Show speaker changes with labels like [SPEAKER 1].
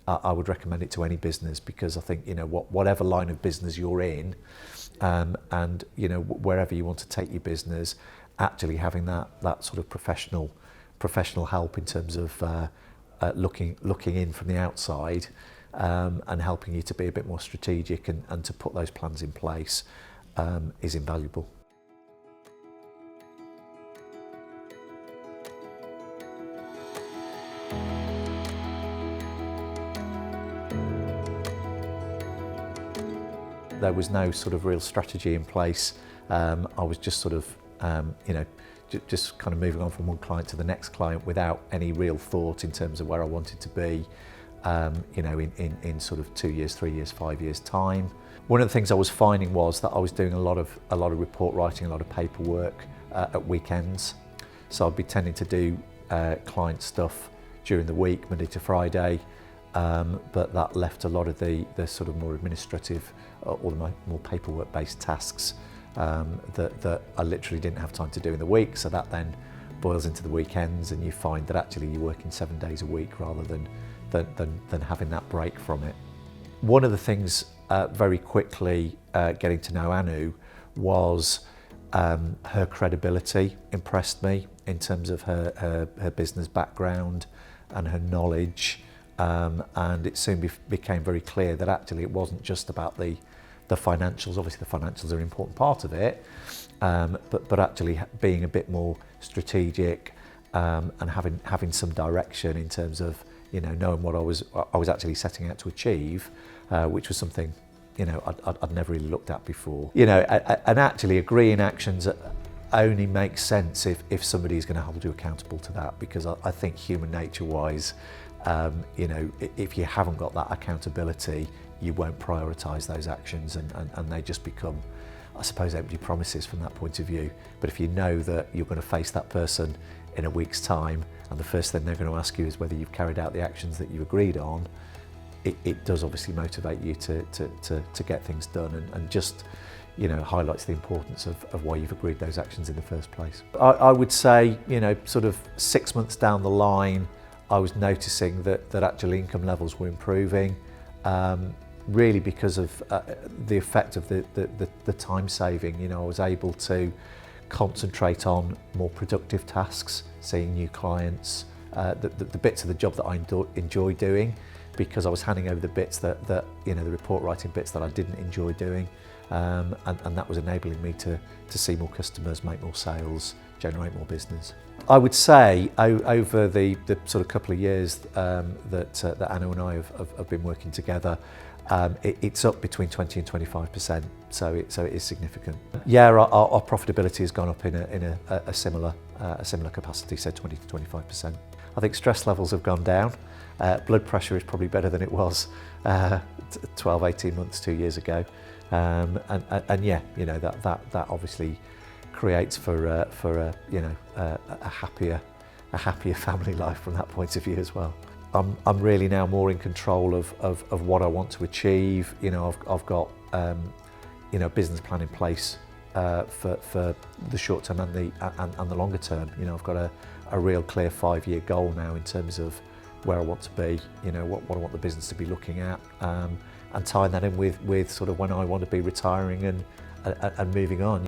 [SPEAKER 1] I would recommend it to any business, because I think, whatever line of business you're in, and wherever you want to take your business, actually having that sort of professional help in terms of looking in from the outside, and helping you to be a bit more strategic and to put those plans in place is invaluable. There was no sort of real strategy in place. I was just sort of, just kind of moving on from one client to the next client without any real thought in terms of where I wanted to be, in sort of 2 years, 3 years, 5 years time. One of the things I was finding was that I was doing a lot of report writing, a lot of paperwork at weekends. So I'd be tending to do client stuff during the week, Monday to Friday. But that left a lot of the sort of more administrative or the more paperwork-based tasks that I literally didn't have time to do in the week. So that then boils into the weekends, and you find that actually you're working 7 days a week rather than having that break from it. One of the things very quickly getting to know Anu was her credibility impressed me in terms of her business background and her knowledge. And it soon became very clear that actually it wasn't just about the financials. Obviously the financials are an important part of it, but actually being a bit more strategic, and having some direction in terms of knowing what I was actually setting out to achieve, which was something I'd never really looked at before. And actually agreeing actions only makes sense if somebody's going to hold you accountable to that, because I think human nature wise, if you haven't got that accountability, you won't prioritise those actions, and they just become, I suppose, empty promises from that point of view. But if you know that you're going to face that person in a week's time, and the first thing they're going to ask you is whether you've carried out the actions that you agreed on, it does obviously motivate you to get things done, and just highlights the importance of why you've agreed those actions in the first place. I would say, sort of 6 months down the line, I was noticing that actually income levels were improving, really because of the effect of the time saving. I was able to concentrate on more productive tasks, seeing new clients, the bits of the job that I enjoy doing, because I was handing over the bits that the report writing bits that I didn't enjoy doing, and that was enabling me to see more customers, make more sales, generate more business. I would say over the sort of couple of years that Anu and I have been working together, it's up between 20 and 25%, so it is significant. Yeah, our profitability has gone up in a similar capacity, so 20 to 25%. I think stress levels have gone down. Blood pressure is probably better than it was 12, 18 months, 2 years ago, and yeah, that obviously creates for a happier family life from that point of view as well. I'm really now more in control of what I want to achieve. I've got a business plan in place for the short term and the longer term. I've got a real clear 5-year goal now in terms of where I want to be, what I want the business to be looking at, and tying that in with sort of when I want to be retiring and moving on.